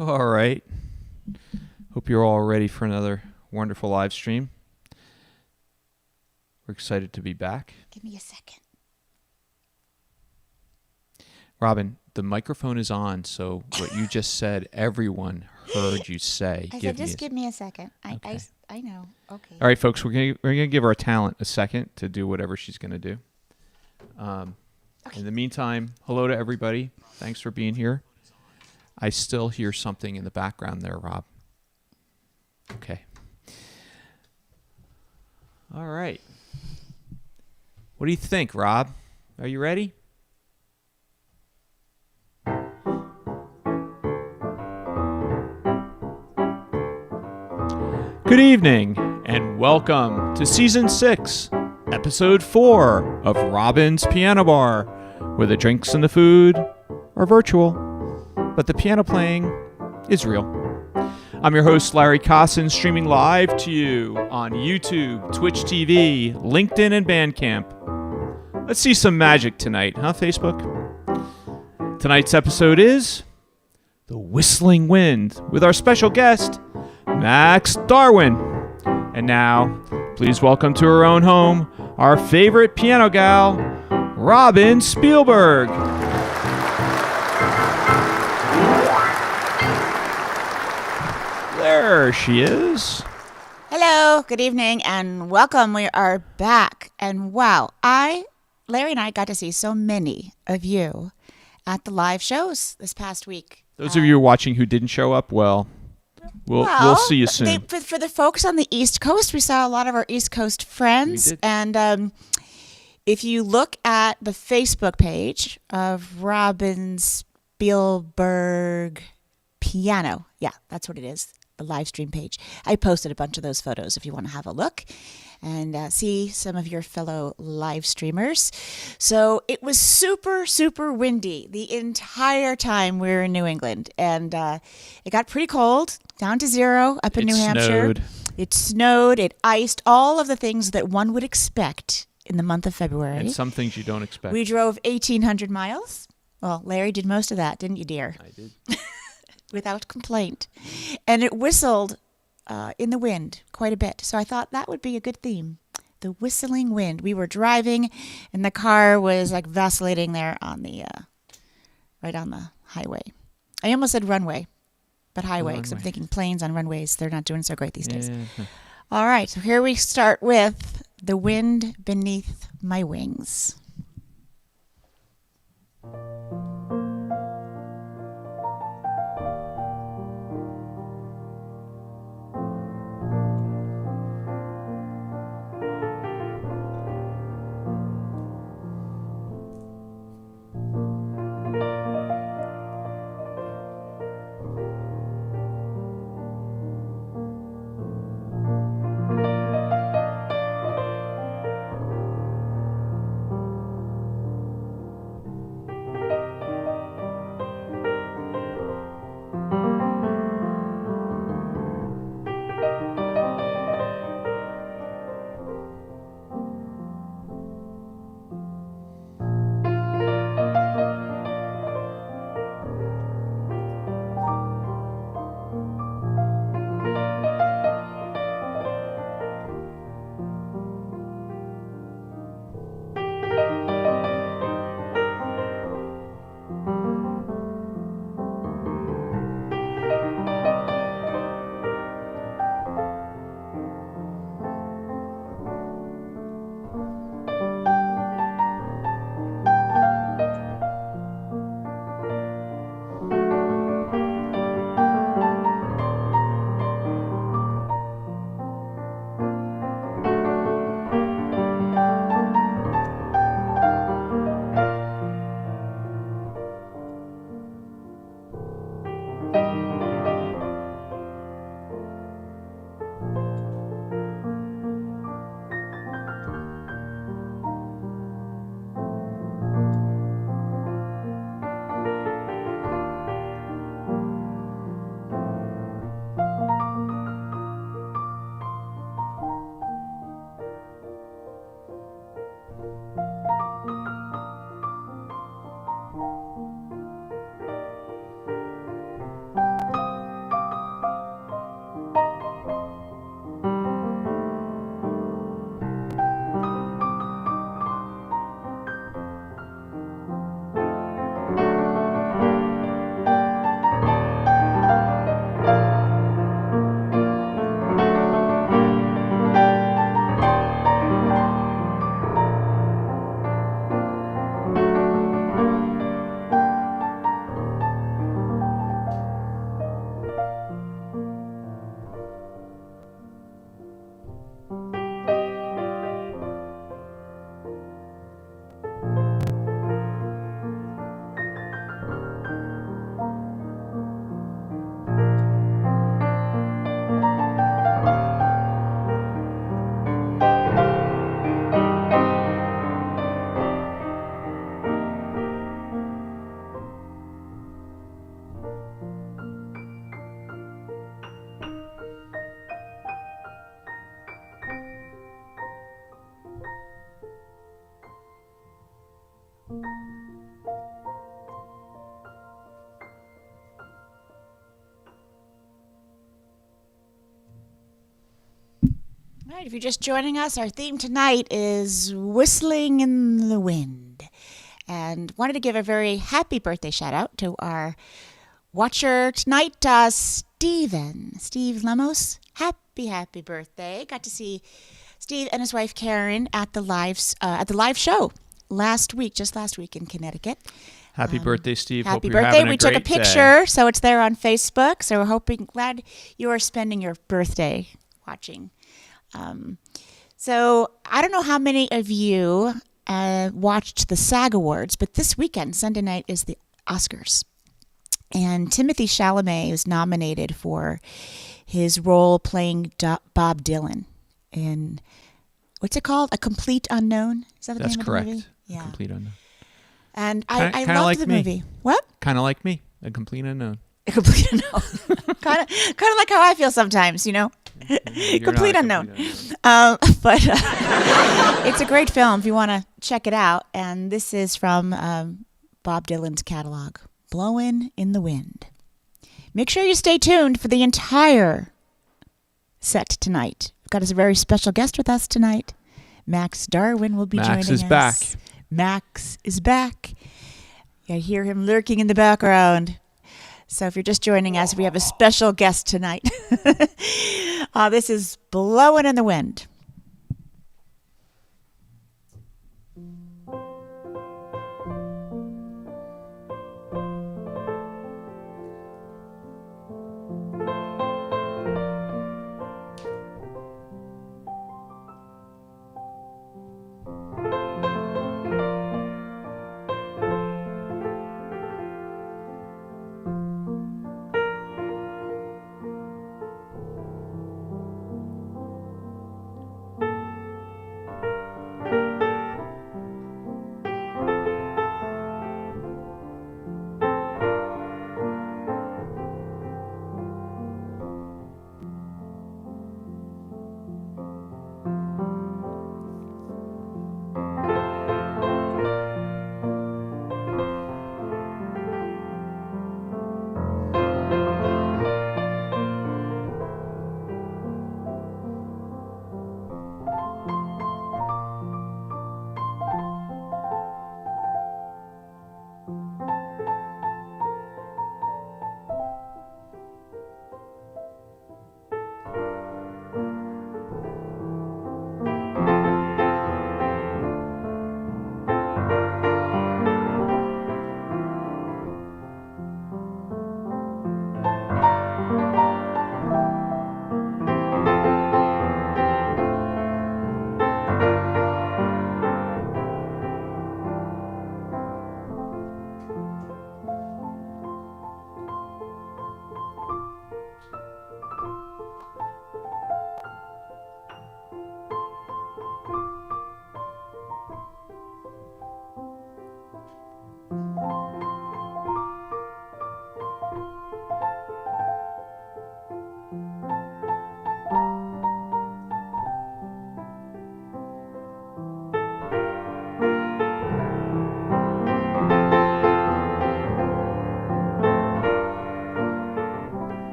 All right. Hope you're all ready for another wonderful live stream. We're excited to be back. Give me a second. Robin, the microphone is on, so what you just said, everyone heard you say. I said, give me a second. I know. Okay. All right, folks, we're gonna give our talent a second to do whatever she's gonna do. In the meantime, hello to everybody. Thanks for being here. I still hear something in the background there, Rob. Okay. All right. What do you think, Rob? Are you ready? Good evening, and welcome to Season 6, Episode 4 of Robin's Piano Bar, where the drinks and the food are virtual, but the piano playing is real. I'm your host, Larry Kosson, streaming live to you on YouTube, Twitch TV, LinkedIn, and Bandcamp. Let's see some magic tonight, huh, Facebook? Tonight's episode is The Whistling Wind, with our special guest, Max Darwin. And now, please welcome to her own home, our favorite piano gal, Robin Spielberg. There she is. Hello, good evening, and welcome. We are back. And wow, Larry and I got to see so many of you at the live shows this past week. Those of you watching who didn't show up, we'll see you soon. For the folks on the East Coast, we saw a lot of our East Coast friends. We did. And if you look at the Facebook page of Robin Spielberg Piano, yeah, that's what it is, the live stream page. I posted a bunch of those photos if you want to have a look and see some of your fellow live streamers. So it was super, super windy the entire time we were in New England. And it got pretty cold, down to zero up in New Hampshire. It snowed, it iced, all of the things that one would expect in the month of February. And some things you don't expect. We drove 1,800 miles. Well, Larry did most of that, didn't you, dear? I did. Without complaint. And it whistled in the wind quite a bit. So I thought that would be a good theme. The whistling wind. We were driving and the car was like vacillating there on the right on the highway. I almost said runway, but highway, because I'm thinking planes on runways, they're not doing so great these days. All right, so here we start with The Wind Beneath My Wings. All right, if you're just joining us, our theme tonight is Whistling in the Wind. And wanted to give a very happy birthday shout out to our watcher tonight, Steven. Steve Lemos. Happy birthday. Got to see Steve and his wife Karen at the live show last week in Connecticut. Happy birthday, Steve. Happy Hope you're birthday. having We a took a great picture, day. so it's there on Facebook. So we're glad you are spending your birthday watching. So I don't know how many of you watched the SAG Awards, but this weekend, Sunday night, is the Oscars. And Timothée Chalamet was nominated for his role playing Bob Dylan in, what's it called? A Complete Unknown? Is that the That's name correct. of the movie? Yeah. Complete unknown. And I Kinda loved like the me. movie. What? Kind of like me, a complete unknown. A complete unknown. kind of like how I feel sometimes, you know? You're Complete not a unknown. complete unknown. But it's a great film if you want to check it out. And this is from Bob Dylan's catalog, Blowin' in the Wind. Make sure you stay tuned for the entire set tonight. We've got a very special guest with us tonight. Max Darwin will be joining us. Max is back. Max is back. I hear him lurking in the background. So if you're just joining us, we have a special guest tonight. This is Blowin' in the Wind.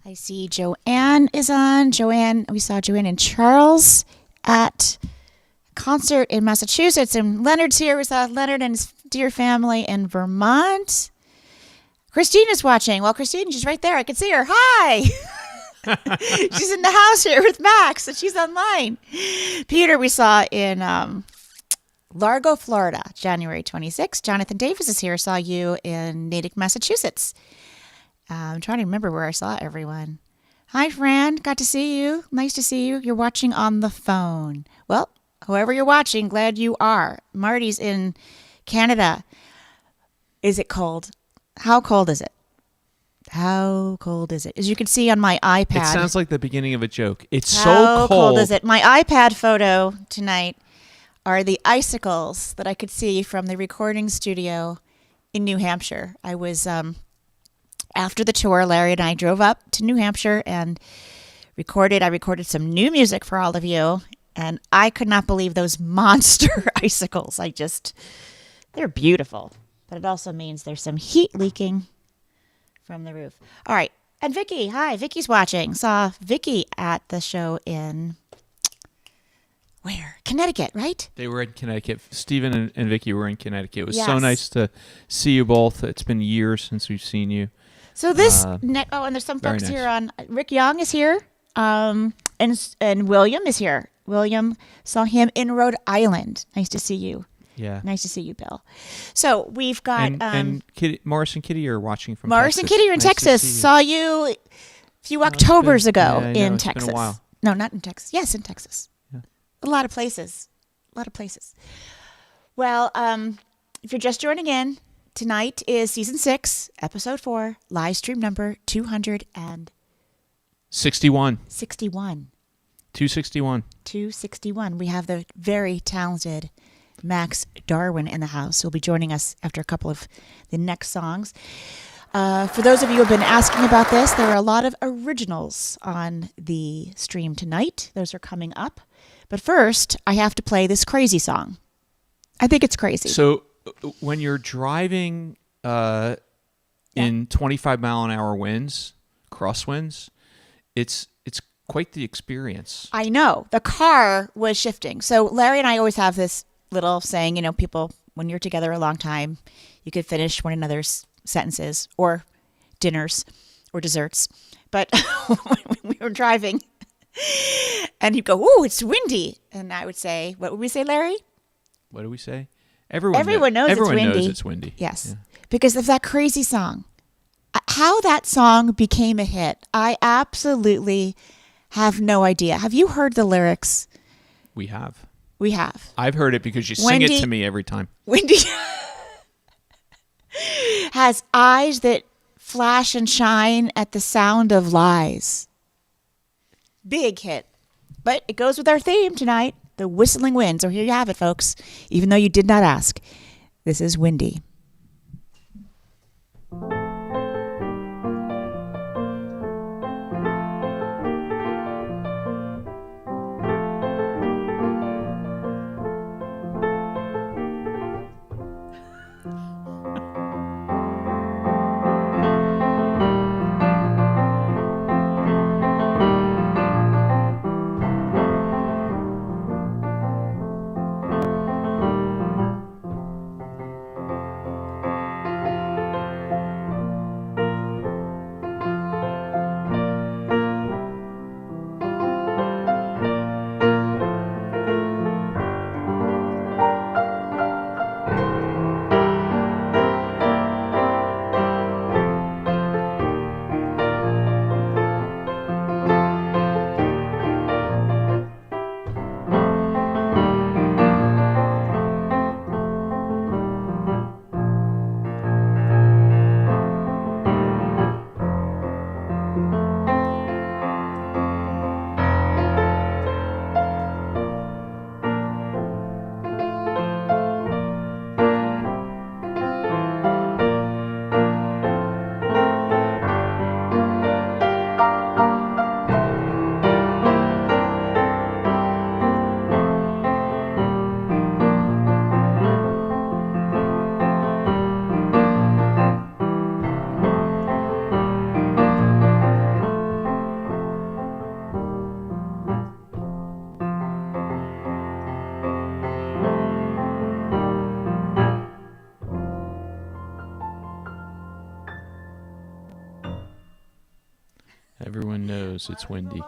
I see Joanne is on. We saw Joanne and Charles at a concert in Massachusetts. And Leonard's here. We saw Leonard and his dear family in Vermont. Christine is watching. Well, Christine, she's right there. I can see her. Hi. She's in the house here with Max, and she's online. Peter, we saw in Largo, Florida, January 26th. Jonathan Davis is here. Saw you in Natick, Massachusetts. I'm trying to remember where I saw everyone. Hi, Fran. Got to see you. Nice to see you. You're watching on the phone. Well, Whoever you're watching, glad you are. Marty's in Canada. Is it cold? How cold is it? How cold is it? As you can see on my iPad. It sounds like the beginning of a joke. It's How so cold. is it? My iPad photo tonight are the icicles that I could see from the recording studio in New Hampshire. I was, after the tour, Larry and I drove up to New Hampshire and I recorded some new music for all of you, and I could not believe those monster icicles. They're beautiful, but it also means there's some heat leaking from the roof. All right. And Vicky, hi. Vicky's watching. Saw Vicky at the show in where? Connecticut, right? They were in Connecticut. Stephen and Vicky were in Connecticut. It was so Yes. nice to see you both. It's been years since we've seen you. So this, and there's some folks nice. here on, Rick Young is here, and William is here. William, saw him in Rhode Island. Nice to see you. Yeah. Nice to see you, Bill. So we've got and Kitty, Morris and Kitty are watching from Morris Texas. and Kitty are in Nice to Texas. see you. Saw you a few Octobers ago yeah, I know, in it's been a Texas. while. No, not in Texas. Yes, in Texas. Yeah. A lot of places. Well, if you're just joining in, tonight is season 6, episode 4, live stream number 61. 261. 261. 261. We have the very talented Max Darwin in the house, who will be joining us after a couple of the next songs. For those of you who have been asking about this, there are a lot of originals on the stream tonight. Those are coming up. But first, I have to play this crazy song. I think it's crazy. So when you're driving in 25-mile-an-hour winds, crosswinds, it's quite the experience. I know. The car was shifting. So Larry and I always have this little saying, people, when you're together a long time, you could finish one another's sentences or dinners or desserts. But when we were driving, and he'd go, "Ooh, it's windy." And I would say, what would we say, Larry? What do we say? Everyone knows it's windy. Everyone knows it's windy. Yes. Yeah. Because of that crazy song. How that song became a hit, I absolutely have no idea. Have you heard the lyrics? We have. We have. I've heard it because you sing it to me every time. Wendy has eyes that flash and shine at the sound of lies. Big hit. But it goes with our theme tonight, the whistling wind. So here you have it, folks. Even though you did not ask, this is Windy. Everyone knows it's windy.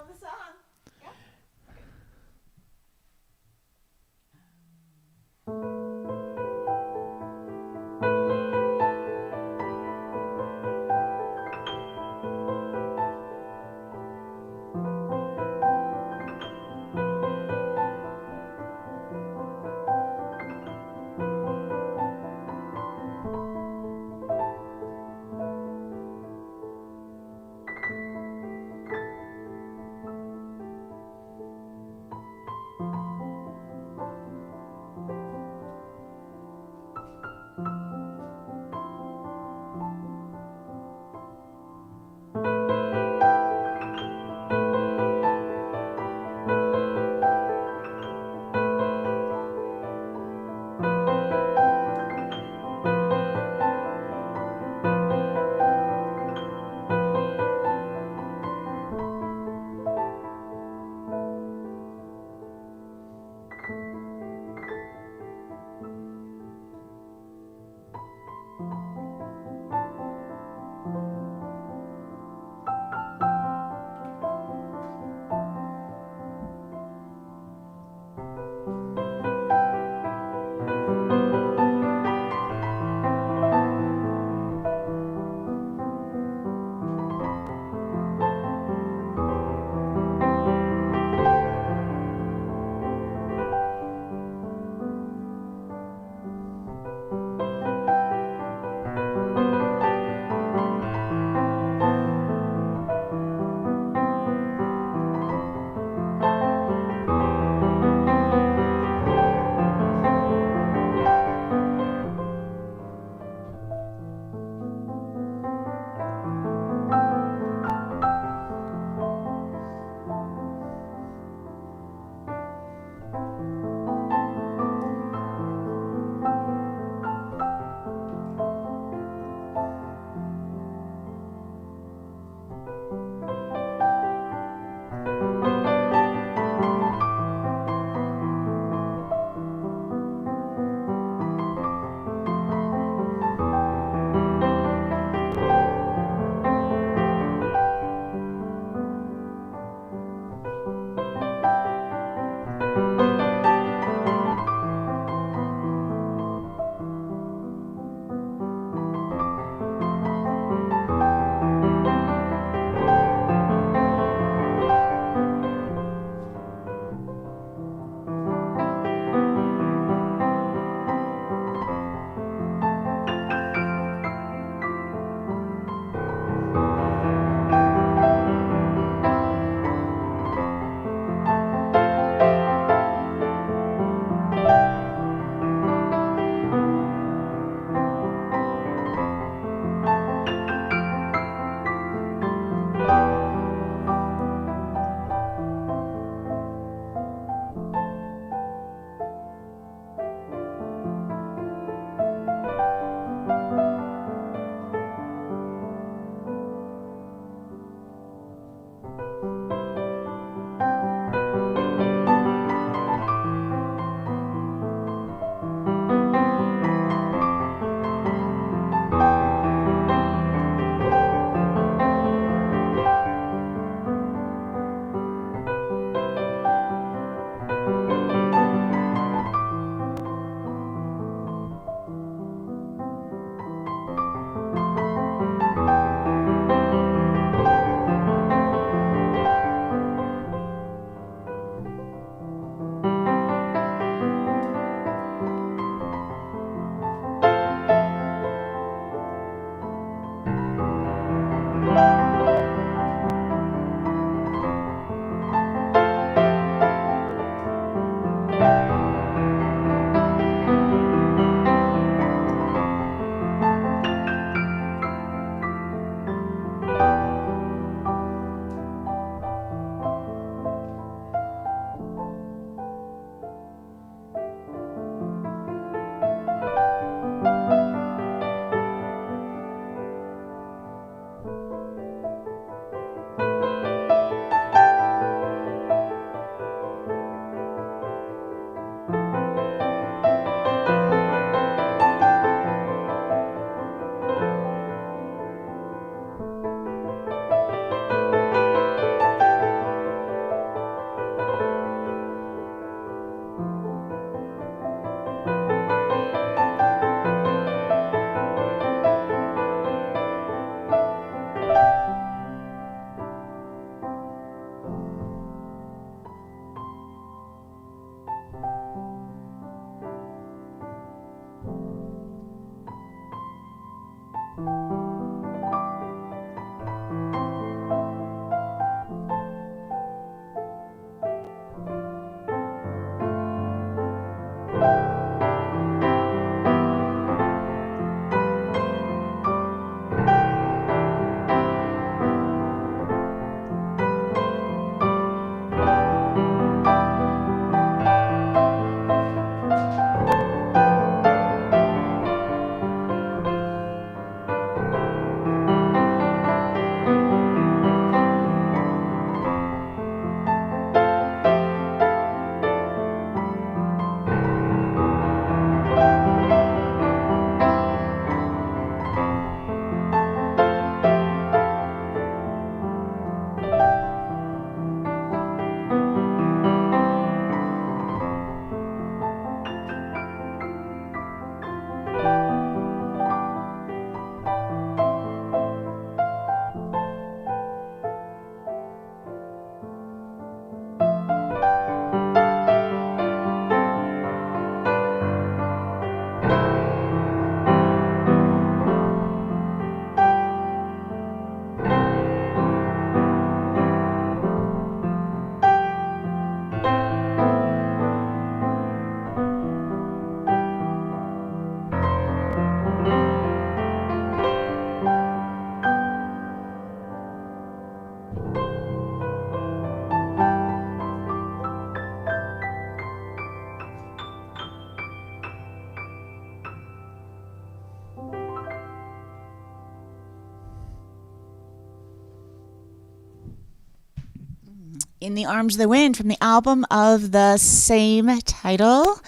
In the Arms of the Wind from the album of the same title.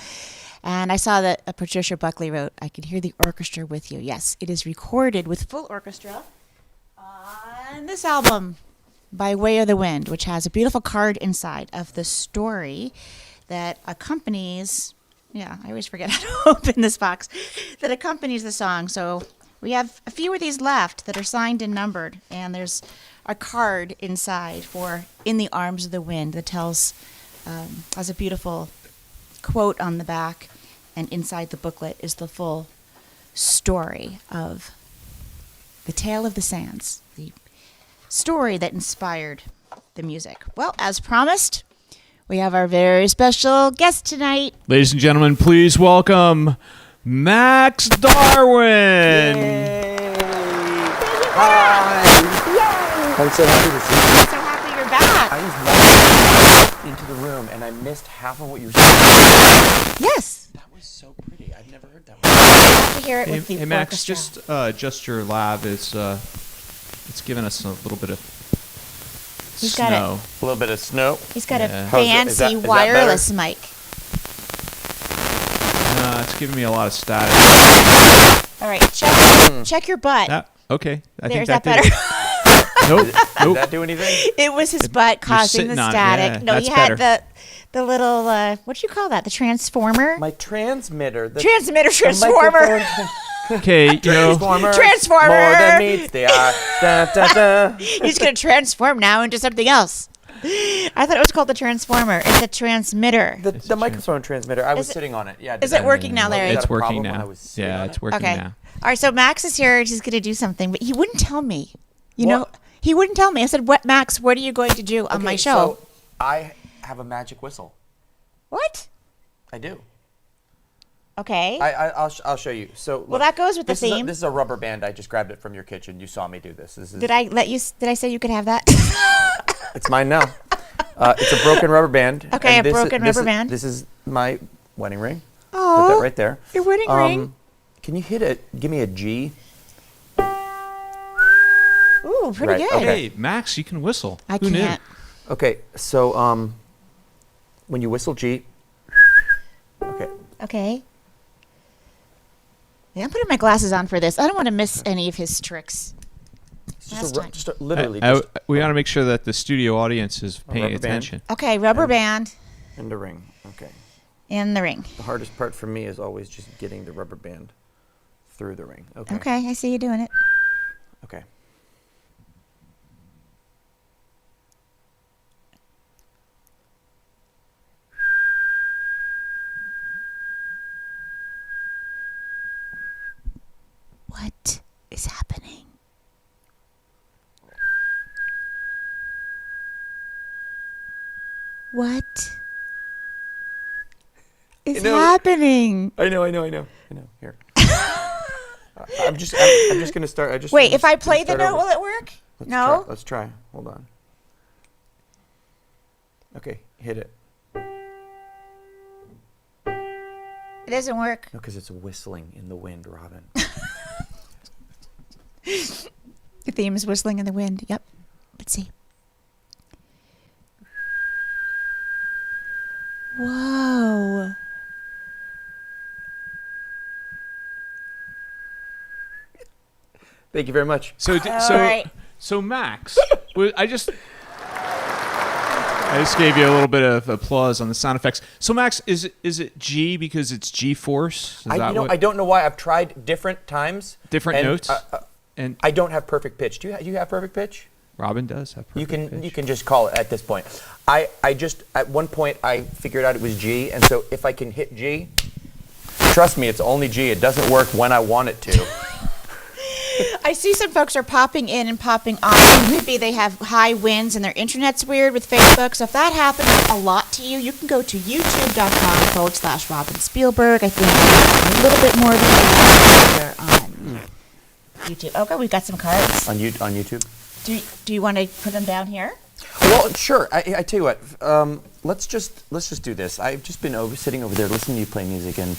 And I saw that Patricia Buckley wrote, I can hear the orchestra with you. Yes, it is recorded with full orchestra on this album, By Way of the Wind, which has a beautiful card inside of the story that accompanies, I always forget how to open this box, that accompanies the song. So we have a few of these left that are signed and numbered, and there's a card inside for In the Arms of the Wind that tells, has a beautiful quote on the back, and inside the booklet is the full story of the Tale of the Sands, the story that inspired the music. Well, as promised, we have our very special guest tonight. Ladies and gentlemen, please welcome Max Darwin. Yay. Hi. Yay. I'm so happy to see you. I'm so happy you're back. I was walking into the room and I missed half of what you were saying. Yes. That was so pretty. I've never heard that I have to hear it with the Hey Max, orchestra. just your lab is it's giving us a little bit of He's got snow. A little bit of snow. He's got Yeah. a How's it- fancy is that wireless mic. It's giving me a lot of static. All right, check your butt. Okay, I There's think that better. Nope, Did nope. that do anything? It was his butt causing the sitting on it, static. yeah, No, that's he had better. the little what do you call that? The transformer. My transmitter. The Transformer. microphone Okay, transformer. Transformer. More than meets the eye. Da, da, da. He's gonna transform now into something else. I thought it was called the transformer. It's a transmitter. The microphone transmitter. I was Is it- sitting on it. Yeah. is it working now, Larry? it's Was that a working problem when I now. was sitting Yeah, on it's it? working Okay. now. All right, so Max is here. He's gonna do something, but he wouldn't tell me. You What? know, he wouldn't tell me. I said, "What, Max? What are you going to do on my Okay, show?" So I have a magic whistle. What? I do. Okay. I'll show you. So Well, that goes with the this is theme. this is a rubber band. I just grabbed it from your kitchen. You saw me do this. This is Did I let you? Did I say you could have that? It's mine now. It's a broken rubber band. Okay, and a broken rubber is, band. This is my wedding ring. Put Oh, that right there. your wedding ring. Can you hit it? Give me a G. Ooh, pretty right, good. okay. Hey, Max, you can whistle. I Who can't. Okay, so when you whistle G. Okay. Okay. Yeah, I'm putting my glasses on for this. I don't want to miss any of his tricks. It's Last time. literally knew? just We got to make sure that the studio audience is paying rubber band. attention. Okay, rubber band in the ring. Okay. in the ring. The hardest part for me is always just getting the rubber band through the ring. Okay. Okay, I see you doing it. Okay. What is happening? What is happening? I know. Here. I'm just gonna start. Wait, if I play the note, will it work? No? Let's try. Hold on. Okay, hit it. It doesn't work. No, because it's whistling in the wind, Robin. The theme is whistling in the wind. Yep. Let's see. Whoa. Thank you very much. So, right. so Max, I just gave you a little bit of applause on the sound effects. So Max, is it G because it's G-force? Is that what? I don't know why. I've tried different times. Different and, notes? And I don't have perfect pitch. Do you have perfect pitch? Robin does have perfect pitch. You can just call it at this point. I just at one point I figured out it was G, and so if I can hit G, trust me, it's only G. It doesn't work when I want it to. I see some folks are popping in and popping off. Maybe they have high winds and their internet's weird with Facebook. So if that happens a lot to you, you can go to youtube.com/Robin Spielberg. I think a little bit more than on YouTube. Okay, we've got some cards. On YouTube? Do you want to put them down here? Well, sure. I tell you what. Let's just do this. I've just been sitting over there listening to you play music, and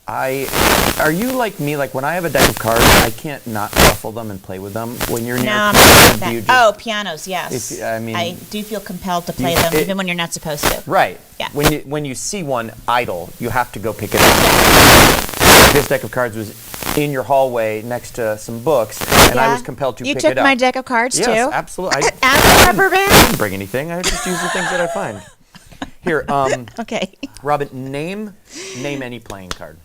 Are you like me? Like when I have a deck of cards, I can't not shuffle them and play with them. When you're near No, a I'm piano, not do like you that. just, Pianos, yes. I do feel compelled to play them, even when you're not supposed to. right. Yeah. When you see one idle, you have to go pick it up. This deck of cards was in your hallway next to some books, and I was compelled to pick it up. You took my deck of cards too? Yes, absolutely. And the rubber band? I didn't bring anything. I just use the things that I find. Here, Okay. Robin, name any playing card.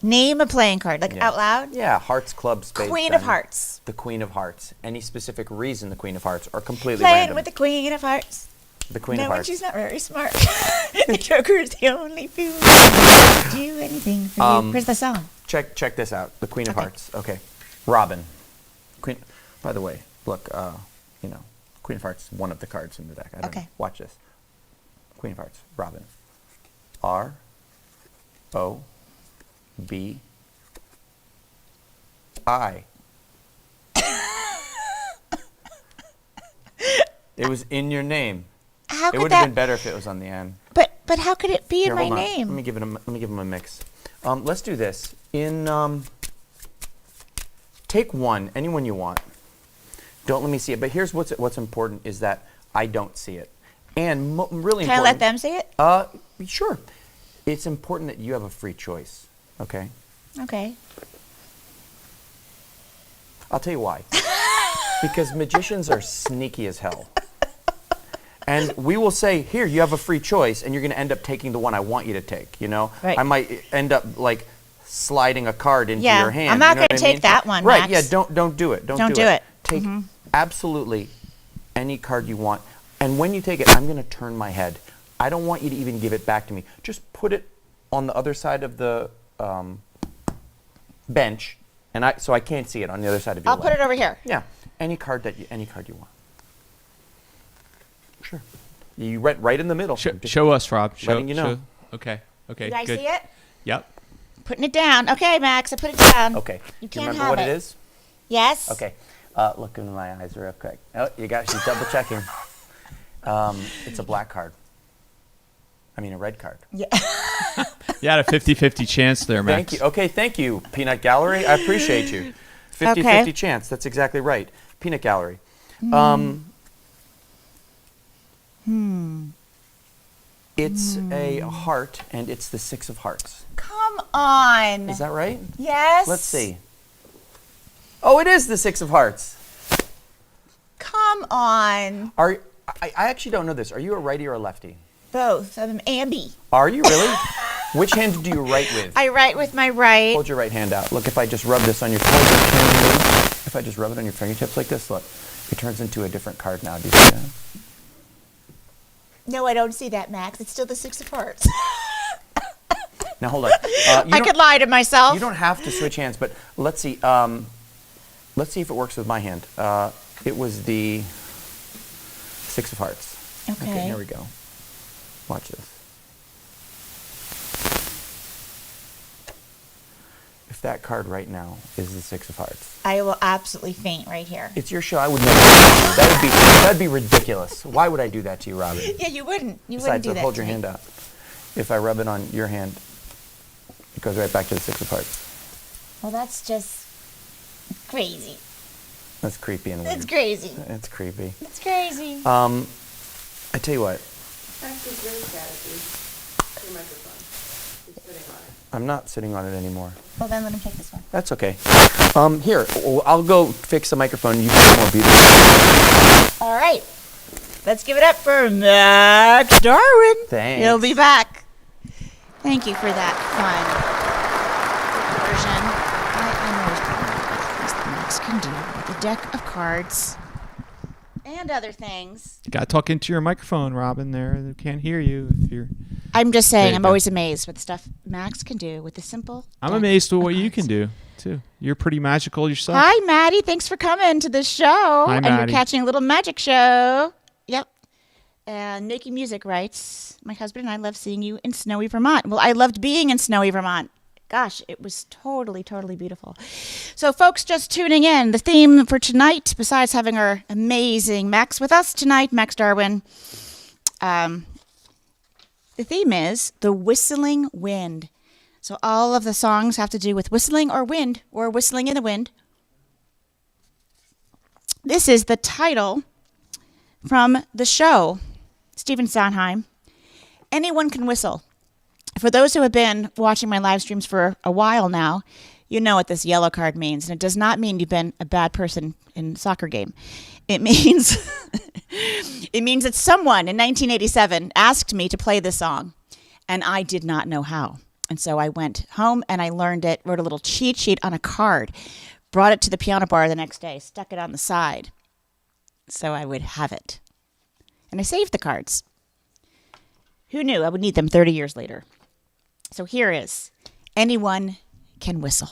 Name a playing card, like Yeah. out loud? Yeah, hearts, clubs, spades. Queen of diamond. Hearts. The Queen of Hearts. Any specific reason the Queen of Hearts, or completely Playing random? with the Queen of Hearts. The Queen No, of when Hearts. she's not very smart. The Joker's the only fool who do anything for you. Here's the song. Check this out. The Queen of Okay. Hearts. Okay. Robin. Queen. By the way, look, Queen of Hearts, one of the cards in the deck. I don't know. Watch this. Queen of Hearts. Robin. R-O-B-I. It was in your name. How It could would have that? been better if it was on the end. But how could it be Here, in my hold on. name? Let me give him a mix. Let's do this. Take one, anyone you want. Don't let me see it. But here's what's important is that I don't see it, and really Can I important. let them see it? Sure. It's important that you have a free choice. Okay. Okay. I'll tell you why. Because magicians are sneaky as hell. And we will say, here, you have a free choice, and you're going to end up taking the one I want you to take, you know? Right. I might end up, like, sliding a card into Yeah, your hand. I'm not you know gonna what I take mean? that one, Right, Max. yeah, don't do it. Don't do it. Take absolutely any card you want. And when you take it, I'm going to turn my head. I don't want you to even give it back to me. Just put it on the other side of the bench, and so I can't see it on the other side of your I'll leg. put it over here. Yeah, any card you want. Sure. You went right in the middle. Show us, Rob. Letting you know. Okay. Okay. Did I good. see it? Yep. Putting it down. Okay, Max, I put it down. Okay. You Do you can't remember have what it. it is? Yes. Okay. Look into my eyes real quick. Oh, she's double checking. It's a black card. I mean, a red card. Yeah. You had a 50-50 chance there, Max. Thank you. Okay, thank you, Peanut Gallery. I appreciate you. 50-50 chance. That's exactly right. Peanut Gallery. It's a heart, and it's the 6 of hearts. Come on. Is that right? Yes. Let's see. Oh, it is the 6 of hearts. Come on. I actually don't know this. Are you a righty or a lefty? Both. I'm ambi. Are you really? Which hand do you write with? I write with my right. Hold your right hand out. Look, if I just rub this on your fingertips, if I just rub it on your fingertips like this, look, it turns into a different card now. Do you see that? No, I don't see that, Max. It's still the 6 of hearts. Now hold on. I could lie to myself. You don't have to switch hands, but let's see. Let's see if it works with my hand. It was the 6 of hearts. Okay. Here we go. Watch this. If that card right now is the 6 of hearts, I will absolutely faint right here. it's your show. I would never do that. That'd be ridiculous. Why would I do that to you, Robin? Yeah, you wouldn't. You Besides, wouldn't do that. hold to your me. hand out. If I rub it on your hand, it goes right back to the 6 of hearts. Well, that's just crazy. That's creepy and weird. It's crazy. It's creepy. It's crazy. I tell you what. Actually, it's really sad if your microphone. You're sitting on it. I'm not sitting on it anymore. Well, then let him take this one. That's okay. Here, I'll go fix the microphone. You can be more beautiful. All right. Let's give it up for Max Darwin. Thanks. He'll be back. Thank you for that fun version. I'm always proud of the things that Max can do with a deck of cards and other things. You got to talk into your microphone, Robin. There, they can't hear you if you're. I'm just There saying, you I'm go. always amazed with the stuff Max can do with a simple. I'm deck amazed with of what you can cards. do too. You're pretty magical yourself. Hi, Maddie. Thanks for coming to the show. Hi, and you're Maddie. catching a little magic show. Yep. And Making Music writes, my husband and I love seeing you in snowy Vermont. Well, I loved being in snowy Vermont. Gosh, it was totally, totally beautiful. So, folks, just tuning in, the theme for tonight, besides having our amazing Max with us tonight, Max Darwin, the theme is the whistling wind. So all of the songs have to do with whistling or wind, or whistling in the wind. This is the title from the show, Stephen Sondheim, Anyone Can Whistle. For those who have been watching my live streams for a while now, you know what this yellow card means. And it does not mean you've been a bad person in a soccer game. It means it means that someone in 1987 asked me to play this song, and I did not know how. And so I went home and I learned it, wrote a little cheat sheet on a card, brought it to the piano bar the next day, stuck it on the side so I would have it. And I saved the cards. Who knew I would need them 30 years later? So here is Anyone Can Whistle.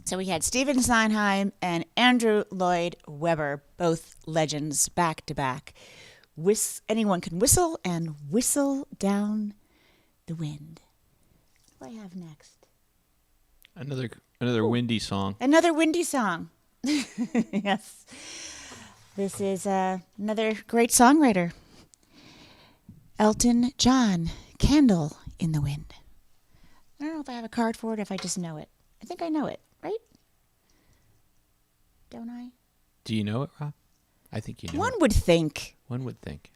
So we had Stephen Sondheim and Andrew Lloyd Webber, both legends, back to back. Anyone can whistle and whistle down the wind. What do I have next? Another windy song. Another windy song. Yes. This is another great songwriter. Elton John, Candle in the Wind. I don't know if I have a card for it, if I just know it. I think I know it, right? Don't I? Do you know it, Rob? I think you know One it. would think. One would think.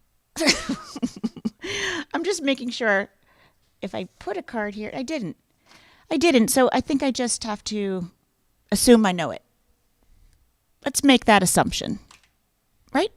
I'm just making sure if I put a card here. I didn't, so I think I just have to assume I know it. Let's make that assumption. Right?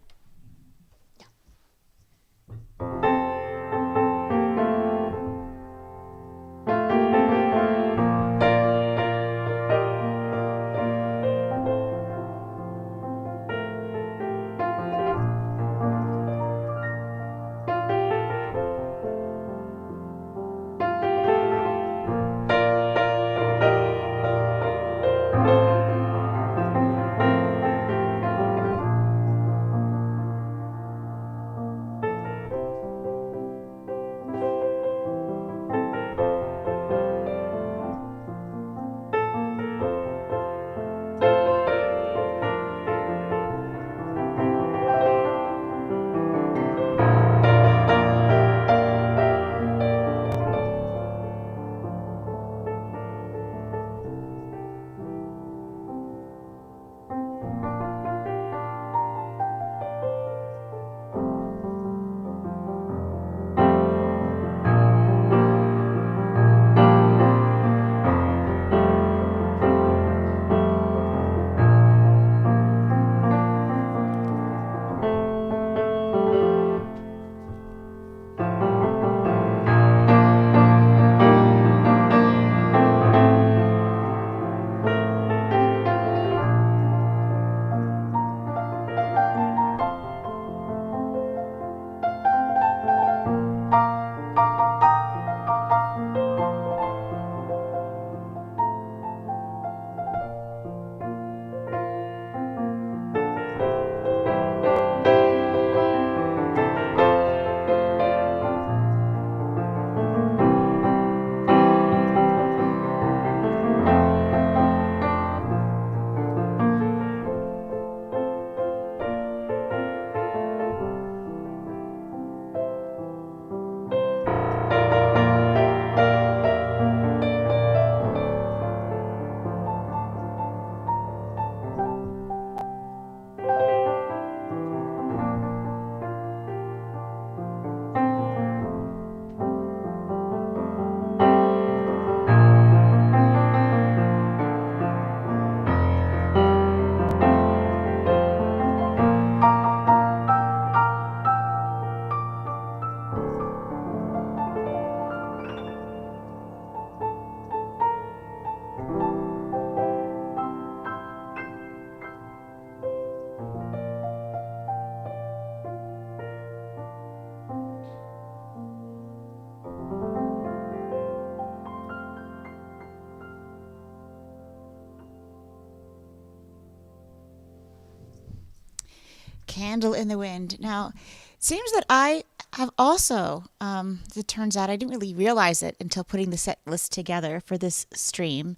Candle in the Wind. Now, it seems that I have also, as it turns out, I didn't really realize it until putting the set list together for this stream,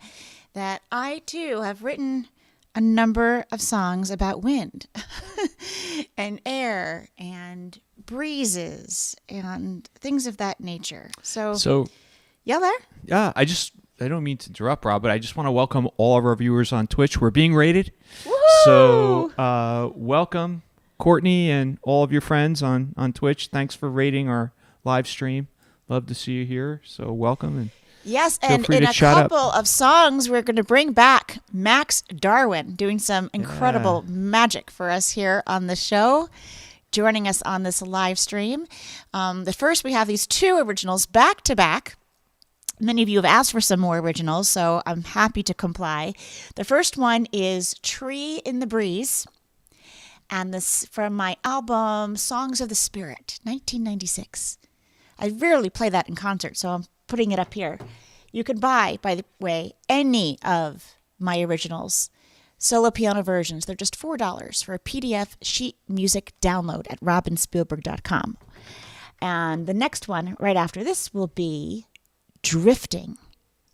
that I too have written a number of songs about wind and air and breezes and things of that nature. So yeah, there? Yeah, I don't mean to interrupt, Rob, but I just want to welcome all of our viewers on Twitch. We're being rated. Woohoo! So welcome, Courtney, and all of your friends on Twitch. Thanks for rating our live stream. Love to see you here. So welcome. And yes, feel and free in to a chat up. couple of songs, we're going to bring back Max Darwin doing some incredible magic for us here on the show, joining us on this live stream. The first, we have these two originals back to back. many of you have asked for some more originals, so I'm happy to comply. The first one is Tree in the Breeze, and this from my album Songs of the Spirit, 1996. I rarely play that in concert, so I'm putting it up here. You can buy, by the way, any of my originals, solo piano versions. They're just $4 for a PDF sheet music download at robinspielberg.com. And the next one right after this will be Drifting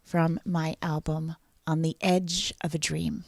from my album On the Edge of a Dream.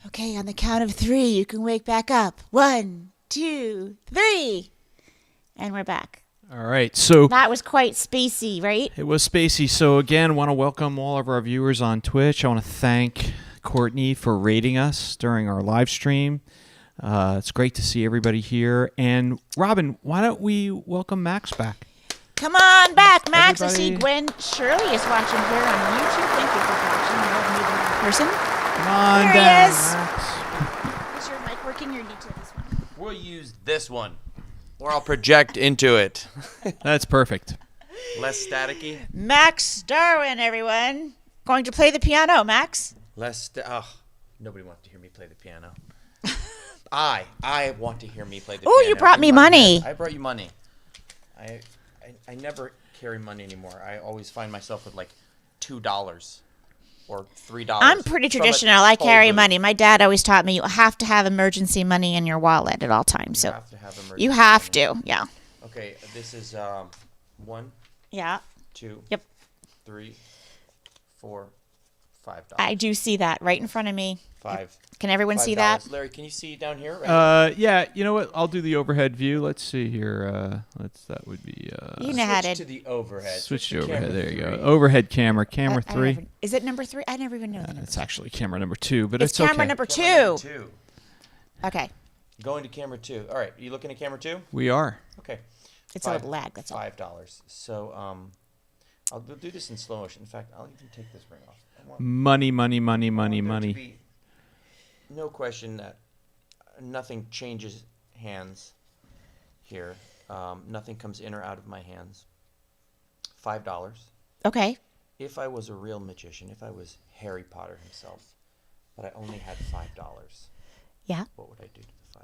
Okay, on the count of 3, you can wake back up. 1, 2, 3. And we're back. All right. So That was quite spacey, right? it was spacey. So again, want to welcome all of our viewers on Twitch. I want to thank Courtney for rating us during our live stream. It's great to see everybody here. And Robin, why don't we welcome Max back? Come on back, Max. I see Everybody- Gwen Shirley is watching here on YouTube. Thank you for watching. I love meeting that person. Come on There he down, is. Max. Is your mic working or do you take this one? We'll use this one, or I'll project into it. That's perfect. Less staticky. Max Darwin, everyone. Going to play the piano, Max. Nobody wants to hear me play the piano. I want to hear me play the piano. Oh, you brought me money. I brought you money. I never carry money anymore. I always find myself with like $2 or $3. I'm pretty from a traditional. I toll carry booth. money. My dad always taught me you have to have emergency money in your wallet at all times. You So have to have emergency you have money. to, yeah. Okay, this is 1, Yeah. 2, Yep. 3, 4, $5. I do see that right in front of me. 5. Can everyone see $5. that? Larry, can you see down here? Right Yeah, you know what? I'll do the overhead view. Let's see here. That would be You know how Switch to. to the overhead. switch to camera overhead. There you go. 3. Overhead camera. Camera I 3. never- is it number 3? I never even know the number. It's actually camera number 2, but It's it's camera okay. number 2. Camera number 2. Okay. Going to camera 2. All right, you looking at camera 2? We are. Okay. It's a little lag, that's all. $5. So I'll do this in slow motion. In fact, I'll even take this ring off. I want Money, money, money, money, there to money. be no question that nothing changes hands here. Nothing comes in or out of my hands. $5. Okay. If I was a real magician, if I was Harry Potter himself, but I only had $5, Yeah. what would I do to the $5?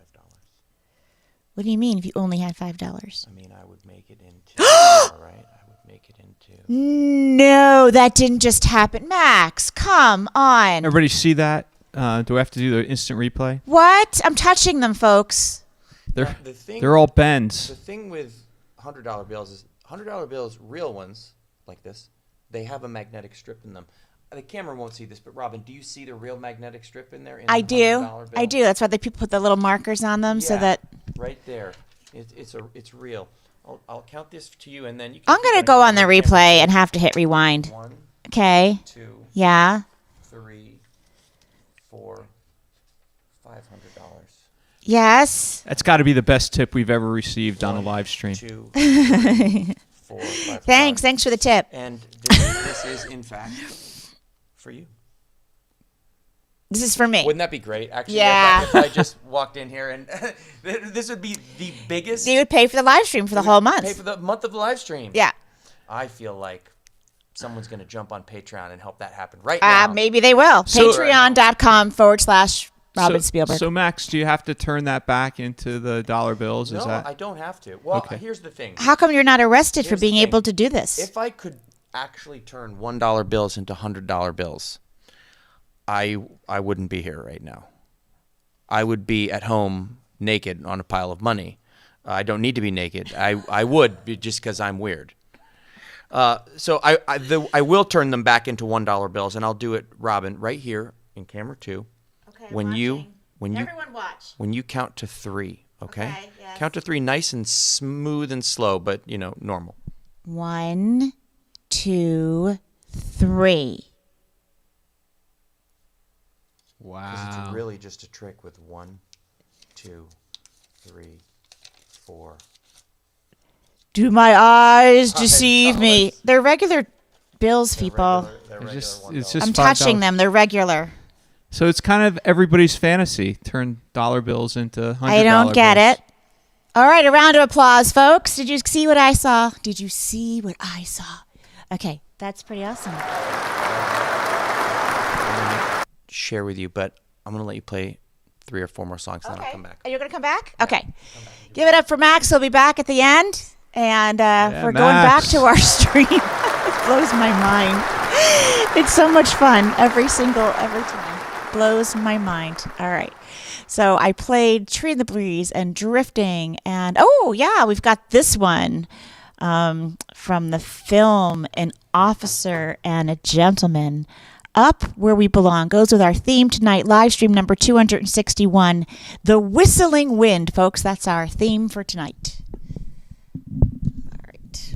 What do you mean if you only had $5? I mean, I would make it into. All right, I would make it into. No, that didn't just happen. Max, come on. Everybody see that? Do I have to do the instant replay? What? I'm touching them, folks. They're The thing, they're all bends. The thing with $100 bills is $100 bills, real ones like this, they have a magnetic strip in them. The camera won't see this, but Robin, do you see the real magnetic strip in there? In I the do. $100 bill? I do. That's why they people put the little markers on them so Yeah, that right there, it's real. I'll count this to you, and then you. Can I'm going to go on the replay and have to hit rewind. 1, Okay. 2, Yeah. 3, 4, $500. Yes. That's got to be the best tip we've ever received on a live stream. 2, 3, 4, $500. Thanks. Thanks for the tip. And this is, in fact, for you. This is for me. Wouldn't that be great? Actually, Yeah. if I just walked in here and this would be the biggest. So you would pay for the live stream for the whole Pay month. for the month of the live stream. Yeah. I feel like someone's going to jump on Patreon and help that happen right now. Maybe they will. So- Patreon.com/Robin Spielberg. So Max, do you have to turn that back into the dollar bills? No, Is that I don't have to. Well, Okay. here's the thing. How come you're not arrested for Here's the being thing. able to do this? If I could actually turn $1 bills into $100 bills, I wouldn't be here right now. I would be at home naked on a pile of money. I don't need to be naked. I would be just because I'm weird. So I will turn them back into $1 bills, and I'll do it, Robin, right here in camera 2. Okay, When Everyone watch. when you count to 3, okay? Okay, yes. Count to 3, nice and smooth and slow, but normal. 1, 2, 3. Because it's wow? really just a trick with 1, 2, 3, 4. Do my eyes $5. deceive me? They're regular bills, people. They're It's regular just- $1. it's just I'm $5. touching them. They're regular. So it's kind of everybody's fantasy. Turn dollar bills into $100 I don't get bills. it. All right, a round of applause, folks. Did you see what I saw? Did you see what I saw? Okay, that's pretty awesome. Share with you, but I'm going to let you play 3 or 4 more songs, and then I'll come back. Are you going to come back? Okay. Give it up for Max. He'll be back at the end. And we're going back Max. to our stream. It blows my mind. It's so much fun every time. Blows my mind. All right. So I played Tree in the Breeze and Drifting. And, oh, yeah, we've got this one from the film An Officer and a Gentleman. Up Where We Belong goes with our theme tonight, live stream number 261, The Whistling Wind. Folks, that's our theme for tonight. All right.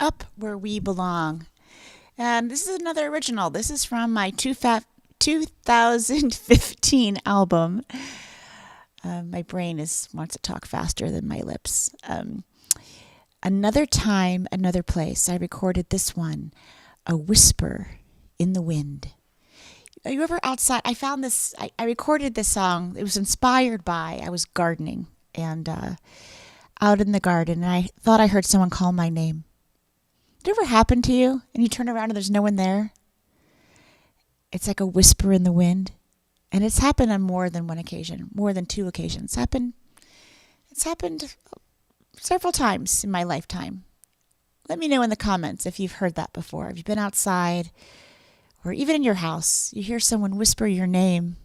Up Where We Belong. And this is another original. This is from my 2015 album. My brain wants to talk faster than my lips. Another Time, Another Place. I recorded this one, A Whisper in the Wind. Are you ever outside? I found this, I recorded this song. It was inspired by, I was gardening and out in the garden, and I thought I heard someone call my name. Did it ever happen to you? And you turn around and there's no one there? It's like a whisper in the wind. And it's happened on more than one occasion, more than two occasions. It's happened several times in my lifetime. Let me know in the comments if you've heard that before. Have you been outside or even in your house? You hear someone whisper your name,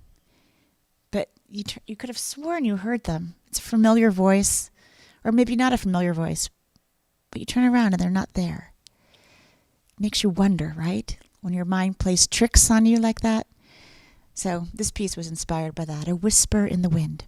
but you could have sworn you heard them. It's a familiar voice, or maybe not a familiar voice, but you turn around and they're not there. It makes you wonder, right? When your mind plays tricks on you like that. So this piece was inspired by that, A Whisper in the Wind.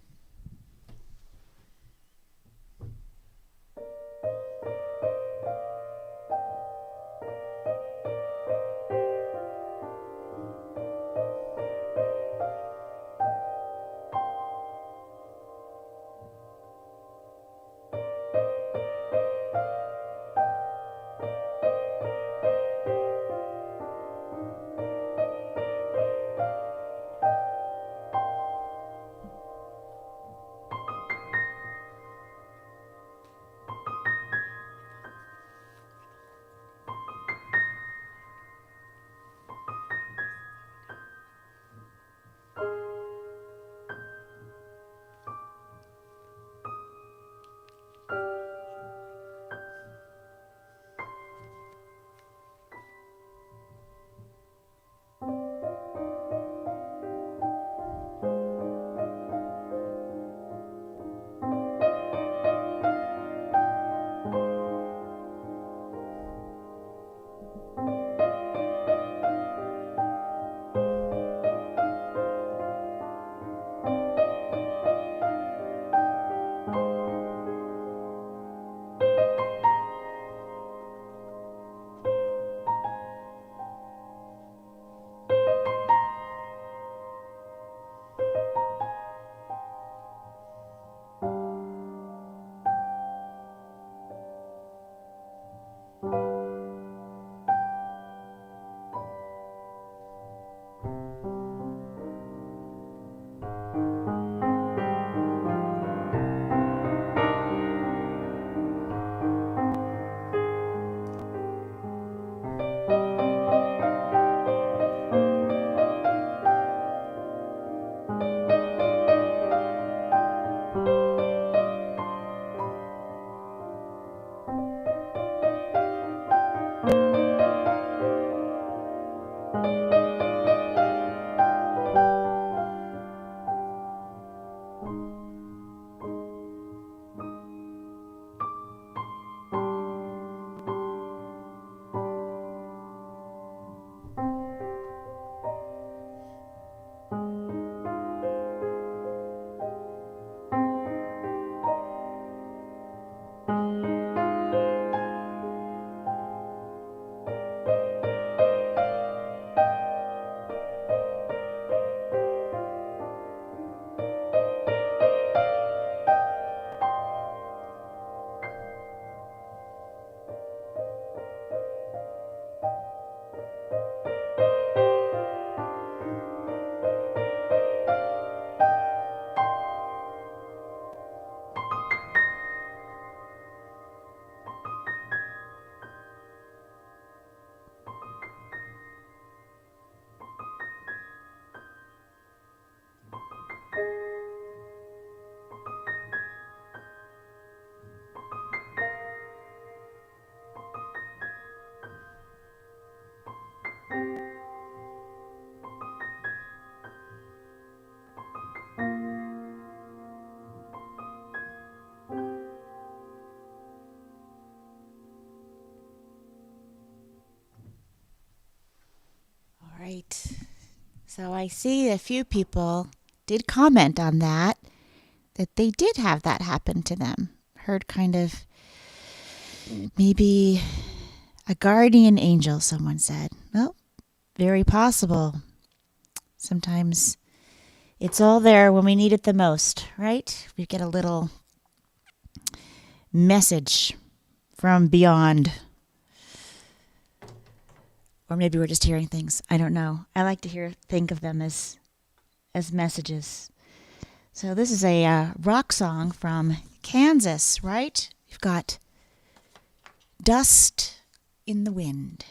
right. So I see a few people did comment on that they did have that happen to them. Heard kind of maybe a guardian angel, someone said. Well, very possible. Sometimes it's all there when we need it the most, right? We get a little message from beyond. Or maybe we're just hearing things. I don't know. I like to think of them as messages. So this is a rock song from Kansas, right? We've got Dust in the Wind.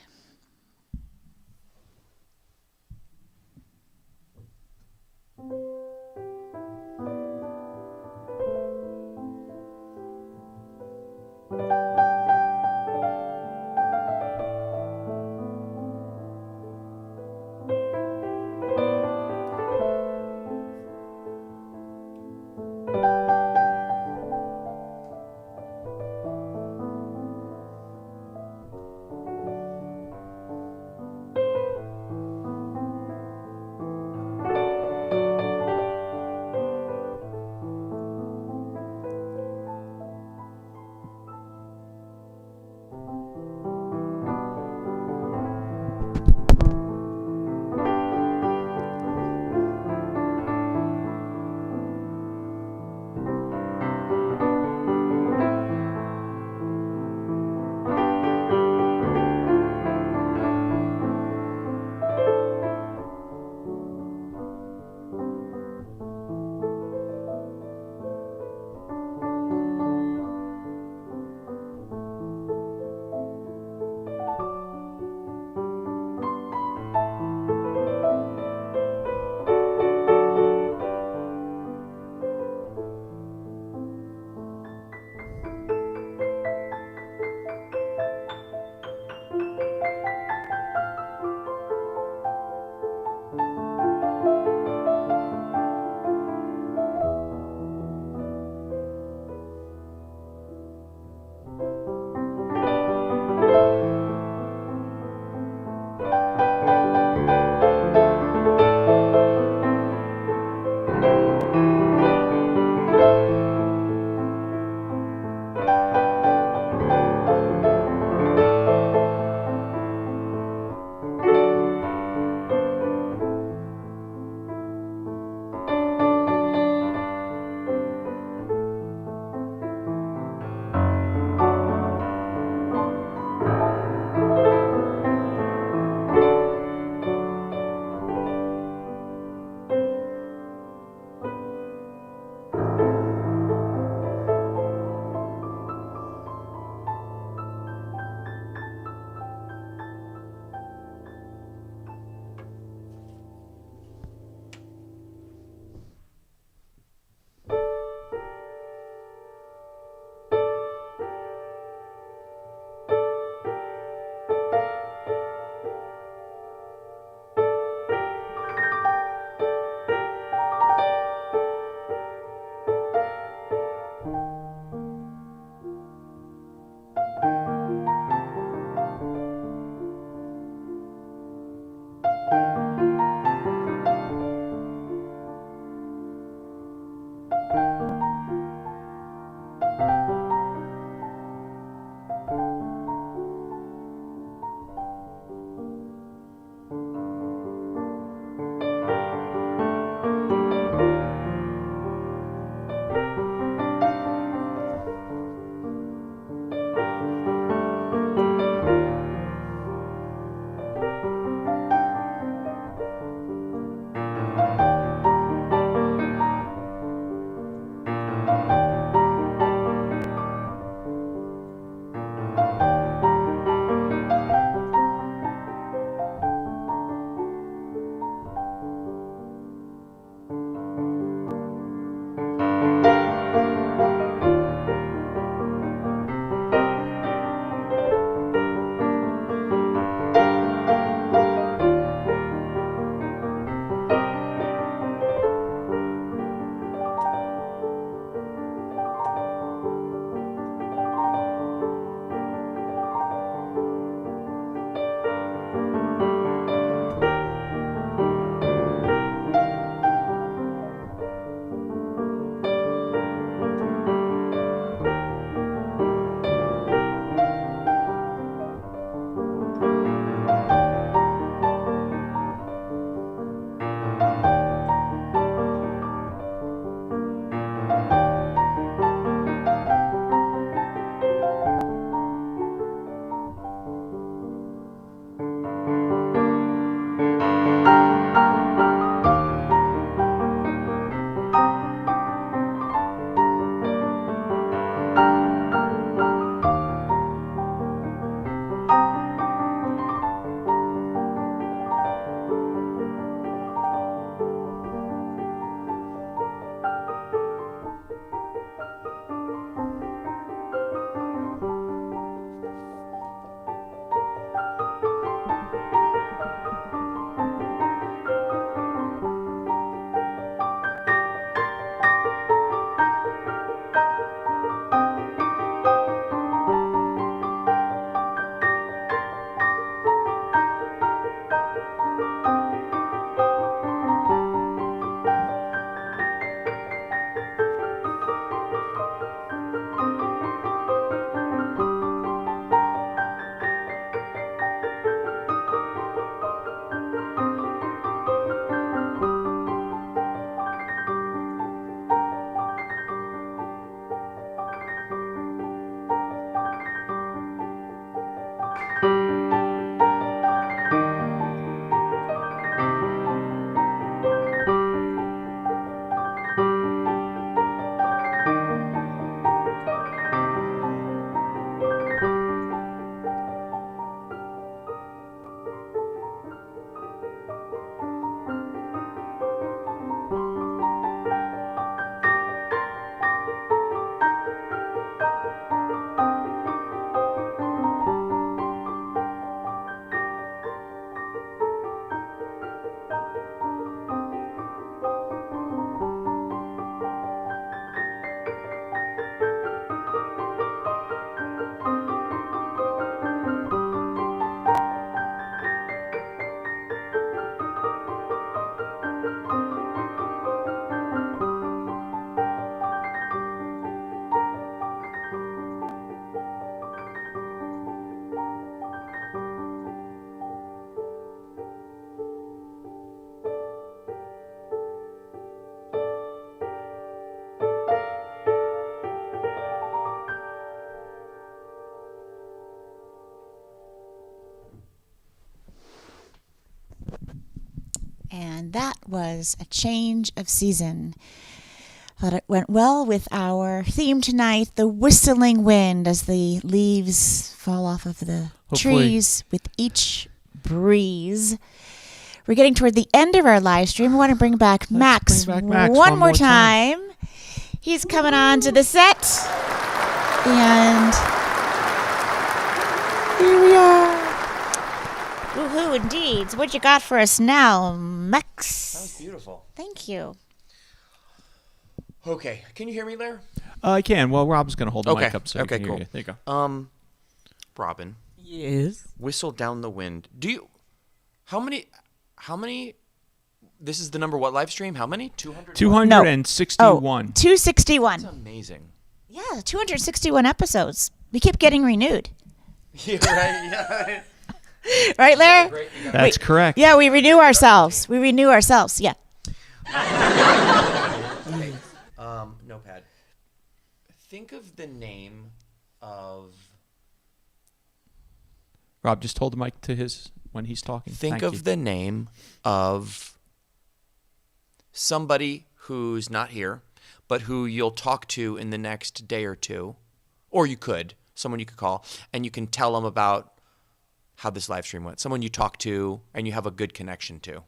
And that was a change of season. Thought it went well with our theme tonight, the whistling wind as the leaves fall off of the trees with each breeze. We're getting toward the end of our live stream. We want to bring back Max, one more time. He's coming on to the set. And here we are. Woohoo, indeed. So what you got for us now, Max? That was beautiful. Thank you. Okay, can you hear me there? I can. Well, Rob's going to hold the mic up so okay, you can cool. hear you. There you go. Robin. Yes. Whistle down the wind. How many, this is the number what live stream? How many? 200? 261. 261. That's amazing. Yeah, 261 episodes. We keep getting renewed. Yeah, right. Yeah. Right, Larry? That's correct. Yeah, we renew ourselves. Yeah. Okay. Notepad. Think of the name of. Rob, just hold the mic to his when he's talking. Think Thank of you. the name of somebody who's not here, but who you'll talk to in the next day or two, or someone you could call, and you can tell them about how this live stream went. Someone you talk to and you have a good connection to.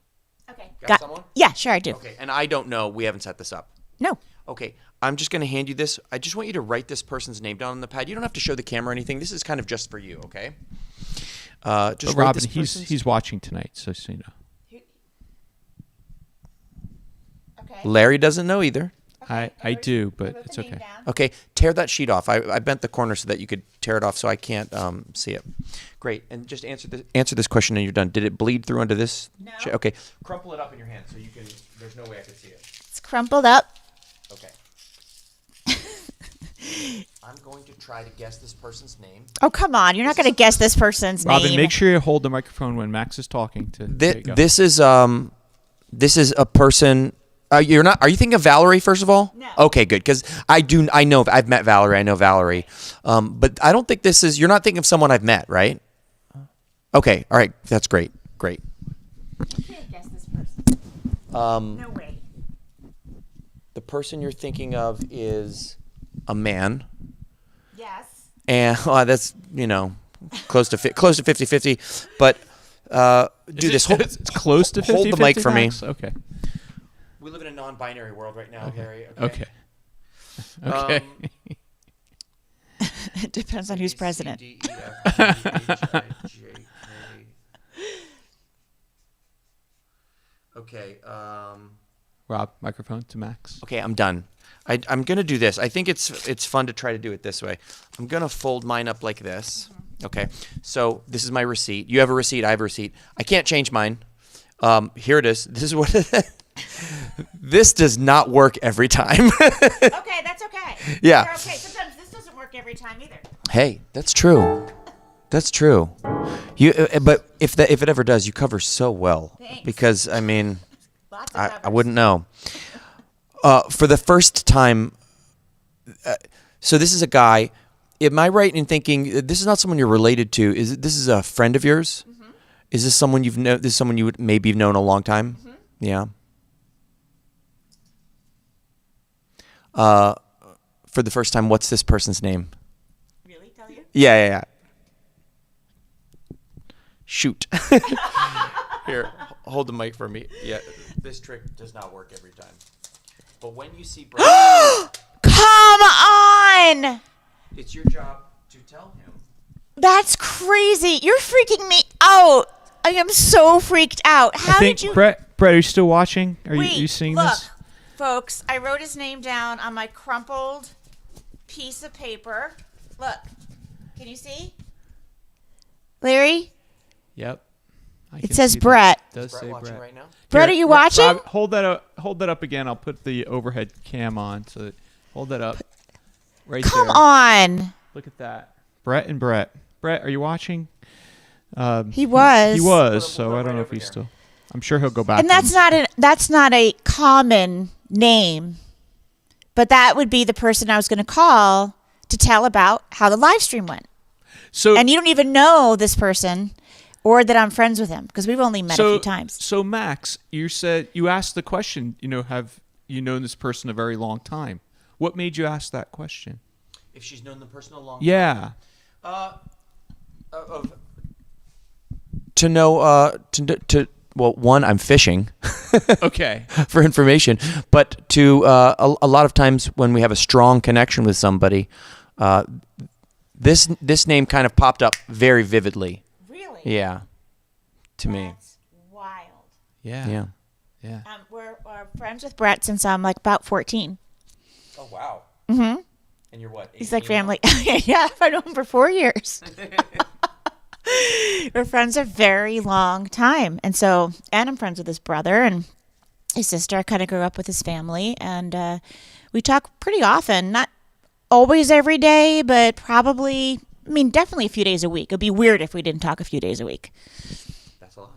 Okay. Got someone? Yeah, sure I do. Okay, and I don't know. We haven't set this up. No. Okay, I'm just going to hand you this. I just want you to write this person's name down on the pad. You don't have to show the camera or anything. This is kind of just for you, okay? Just write Robin, this person's- he's watching tonight, so you know. Okay. Larry doesn't know either. I do, but it's okay. Okay, tear that sheet off. I bent the corner so that you could tear it off, so I can't see it. Great, and just answer this question, and you're done. Did it bleed through onto this? No. Okay, crumple it up in your hand so you can. There's no way I can see it. It's crumpled up. Okay. I'm going to try to guess this person's name. Oh, come on. You're not going to guess this person's Robin, name. make sure you hold the microphone when Max is talking. There you go. This is a person. You're not. Are you thinking of Valerie first of all? No. Okay, good. Because I know. I've met Valerie. I know Valerie. But I don't think this is. You're not thinking of someone I've met, right? Okay. All right. That's great. Great. You can't guess this person. No way. The person you're thinking of is a man, Yes. and that's close to 50-50. But do this. It's close to 50-50, hold the mic for me. Max? Okay. We live in a non-binary world right now, Harry. Okay. Okay. It depends on who's president. Okay. Rob, microphone to Max. Okay, I'm done. I'm gonna do this. I think it's fun to try to do it this way. I'm gonna fold mine up like this. Okay. So this is my receipt. You have a receipt. I have a receipt. I can't change mine. Here it is. This is what. This does not work every time. Okay, that's okay. Yeah. You're okay. Sometimes this doesn't work every time either. Hey, that's true. That's true. But if it ever does, you cover so well. Thanks. Because I mean, Lots of I covers. wouldn't know. For the first time, so this is a guy. Am I right in thinking this is not someone you're related to? This is a friend of yours? Mm-hmm. Is this someone you've known? This is someone you would maybe have known a long time? Mm-hmm. Yeah. For the first time, what's this person's name? Really? Tell you? Yeah. Shoot. Here, hold the mic for me. Yeah, this trick does not work every time. But when you see Brad, Come on! it's your job to tell him. That's crazy. You're freaking me out. I am so freaked out. How I think did you... Brett, are you still watching? Are Wait, you seeing look, this? folks, I wrote his name down on my crumpled piece of paper. Look. Can you see? Larry? Yep. It says Brett. It does Brett say watching Brett. right now? Brett, are you watching? Rob, hold that up again. I'll put the overhead cam on. So hold that up. Right Come there. on. Look at that. Brett and Brett. Brett, are you watching? He was. He was. We'll So put I him don't know right if he's over still. I'm sure he'll go back. And that's not a common name. But that would be the person I was going to call to tell about how the live stream went. So And you don't even know this person or that I'm friends with him, because we've only met a few times. So Max, you asked the question, have you known this person a very long time? What made you ask that question? If she's known the person a long Yeah. To know, well, one, I'm fishing. Okay. For information, but a lot of times when we have a strong connection with somebody, this name kind of popped up very vividly. Really? Yeah. To me. That's wild. Yeah. We're friends with Brett since I'm like about 14. Oh, wow. Mm-hmm. And you're what? He's like family. Yeah, I've known him for 4 years. We're friends a very long time. And I'm friends with his brother and his sister. I kind of grew up with his family, and we talk pretty often. Not always every day, but probably, definitely a few days a week. It'd be weird if we didn't talk a few days a week. That's a lot.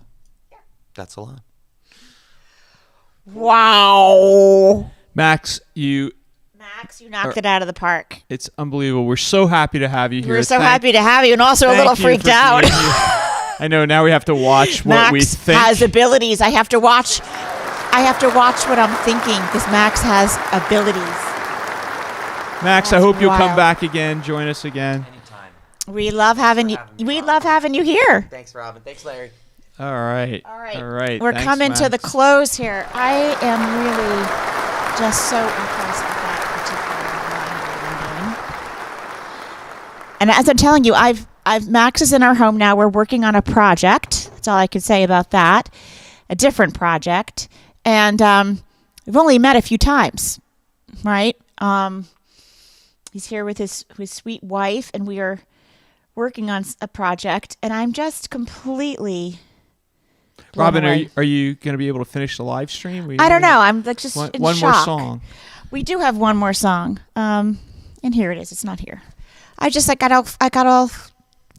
Yeah. That's a lot. Wow. Max, you knocked it out of the park. it's unbelievable. We're so happy to have you here. We're so happy to have you, and also a little Thank you freaked for out. being here. I know, now we have to watch what Max we think. has abilities. I have to watch what I'm thinking, because Max has abilities. Max, I That's hope you'll come wild. back again, join us again. Anytime. We love having you. having me, We Robin. love having you here. Thanks, Robin. Thanks, Larry. All right. All right. All right. We're Thanks, coming to the Max. close here. I am really just so impressed with that particular line. And as I'm telling you, Max is in our home now. We're working on a project. That's all I could say about that. A different project. And we've only met a few times, right? He's here with his sweet wife, and we are working on a project, and I'm just completely blown Robin, away. are you going to be able to finish the live stream? I don't know. I'm like just One in more shock. song. We do have one more song, and here it is. It's not here. I got all.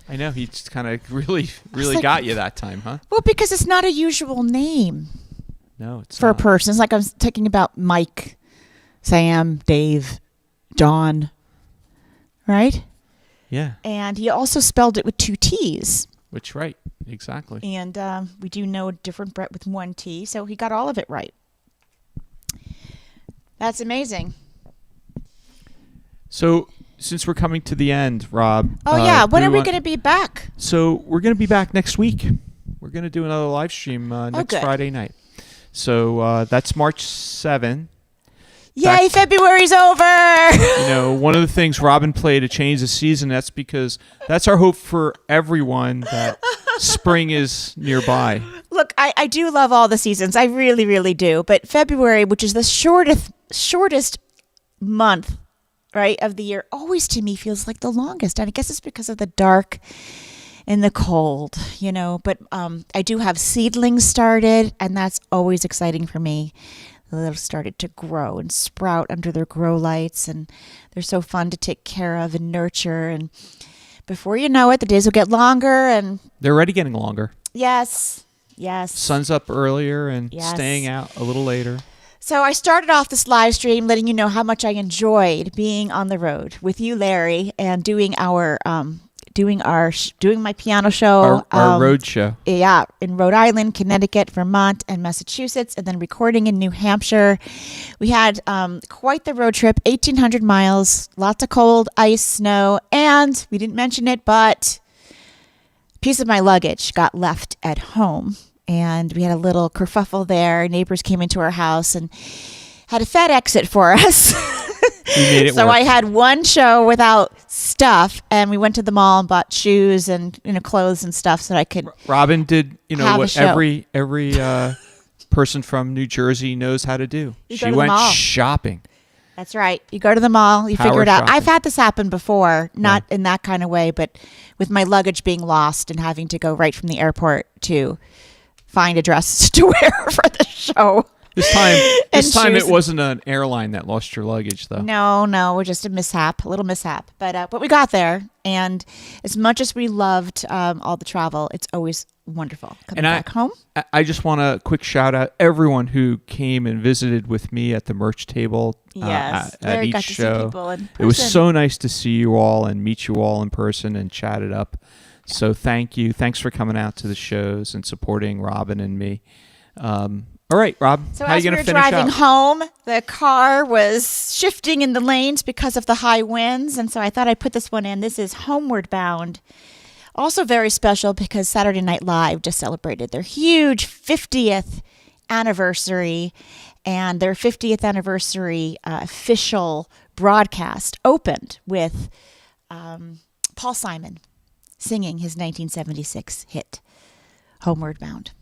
I know, he just kind of really like- got you that time, huh? Well, because it's not a usual name No, it's for a not. person. It's like I was talking about Mike, Sam, Dave, John, right? Yeah, And he also spelled it with 2 T's. which, right, exactly. And we do know a different Brett with 1 T, so he got all of it right. That's amazing. So, since we're coming to the end, Rob. Oh, yeah. When do are we want- going to be back? So, we're going to be back next week. We're going to do another live stream next good. Friday night. So, that's March 7. Yay, February's over! One of the things Robin played to change the season, that's because that's our hope for everyone that spring is nearby. Look, I do love all the seasons. I really, really do. But February, which is the shortest month, right, of the year, always to me feels like the longest. And I guess it's because of the dark and the cold, But I do have seedlings started, and that's always exciting for me. They've started to grow and sprout under their grow lights, and they're so fun to take care of and nurture. And before you know it, the days will get longer. And They're already getting longer. yes. Sun's up earlier and Yes. staying out a little later. So I started off this live stream letting you know how much I enjoyed being on the road with you, Larry, and doing my piano show. Our road show. Yeah, in Rhode Island, Connecticut, Vermont, and Massachusetts, and then recording in New Hampshire. We had quite the road trip, 1,800 miles, lots of cold, ice, snow, and we didn't mention it, but a piece of my luggage got left at home, and we had a little kerfuffle there. Neighbors came into our house and had a FedEx it for us. We made it So work. I had one show without stuff, and we went to the mall and bought shoes and clothes and stuff so that I could. Robin did, Have a what show. every person from New Jersey knows how to do. You go She to the went mall. shopping. That's right. You go to the mall, you Power figure it out. shopping. I've had this happen before, not in that kind of way, but with my luggage being lost and having to go right from the airport to find a dress to wear for the show. This time And it shoes. wasn't an airline that lost your luggage, though. No, we're just a little mishap. But we got there, and as much as we loved all the travel, it's always wonderful coming back home. I just want to quick shout out everyone who came and visited with me at the merch table Yes, at Larry each got to see show. people in It was person. so nice to see you all and meet you all in person and chat it up. So thank you. Thanks for coming out to the shows and supporting Robin and me. All right, Rob, So how are as you we going were to finish driving up? home, the car was shifting in the lanes because of the high winds, and so I thought I'd put this one in. This is Homeward Bound. Also very special because Saturday Night Live just celebrated their huge 50th anniversary, and their 50th anniversary official broadcast opened with Paul Simon singing his 1976 hit, Homeward Bound.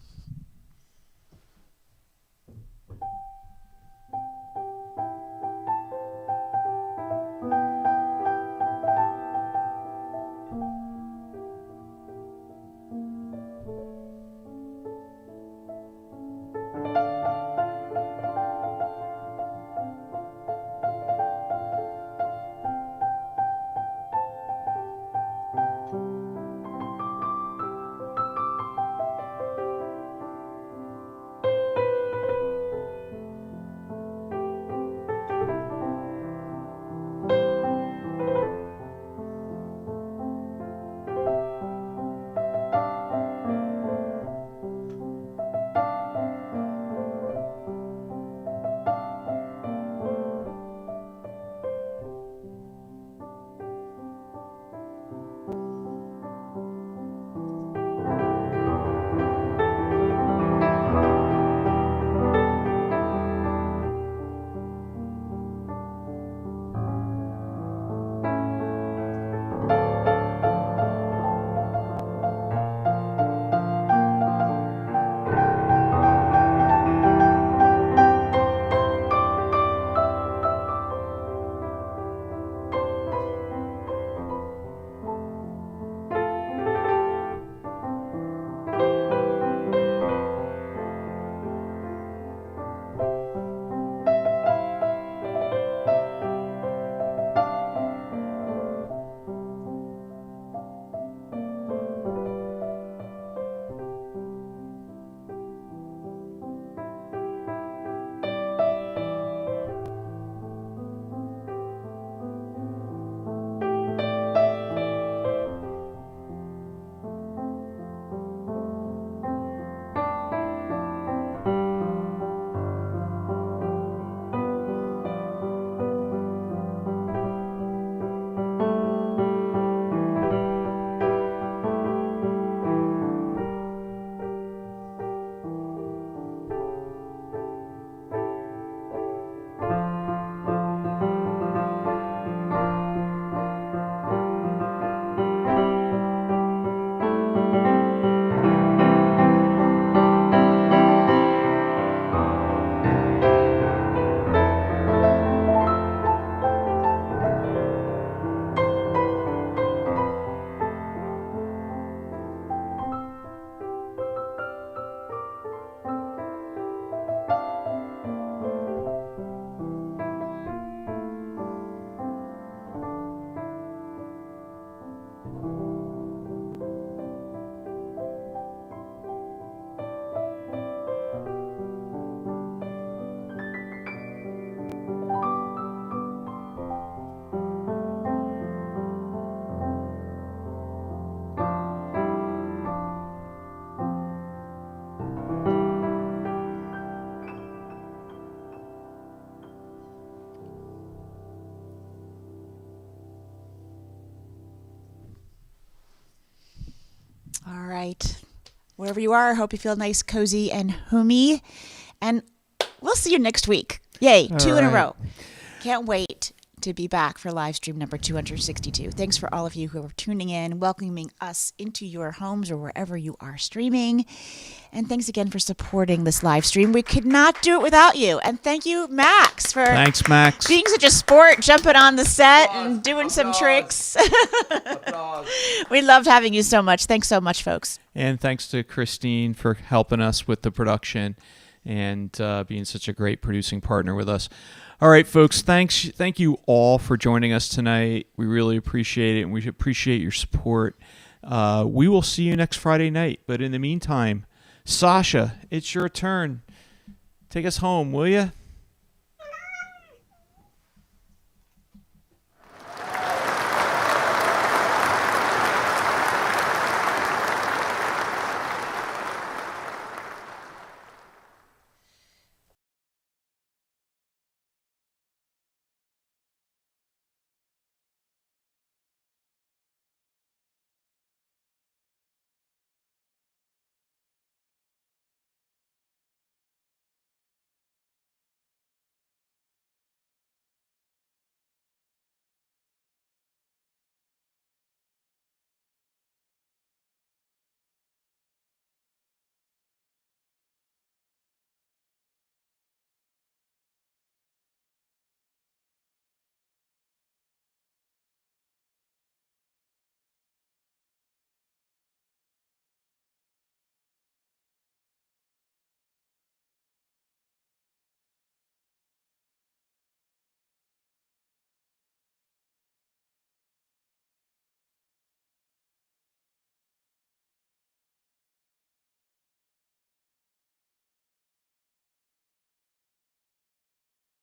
All right. Wherever you are, I hope you feel nice, cozy, and homey. And we'll see you next week. Yay, two in a row. Can't wait to be back for live stream number 262. Thanks for all of you who are tuning in, welcoming us into your homes or wherever you are streaming. And thanks again for supporting this live stream. We could not do it without you. And thank you, Max, for Thanks, Max. being such a sport, jumping on the set and doing some tricks. We loved having you so much. Thanks so much, folks. And thanks to Christine for helping us with the production and being such a great producing partner with us. All right, folks, thank you all for joining us tonight. We really appreciate it, and we appreciate your support. We will see you next Friday night. But in the meantime, Sasha, it's your turn. Take us home, will you?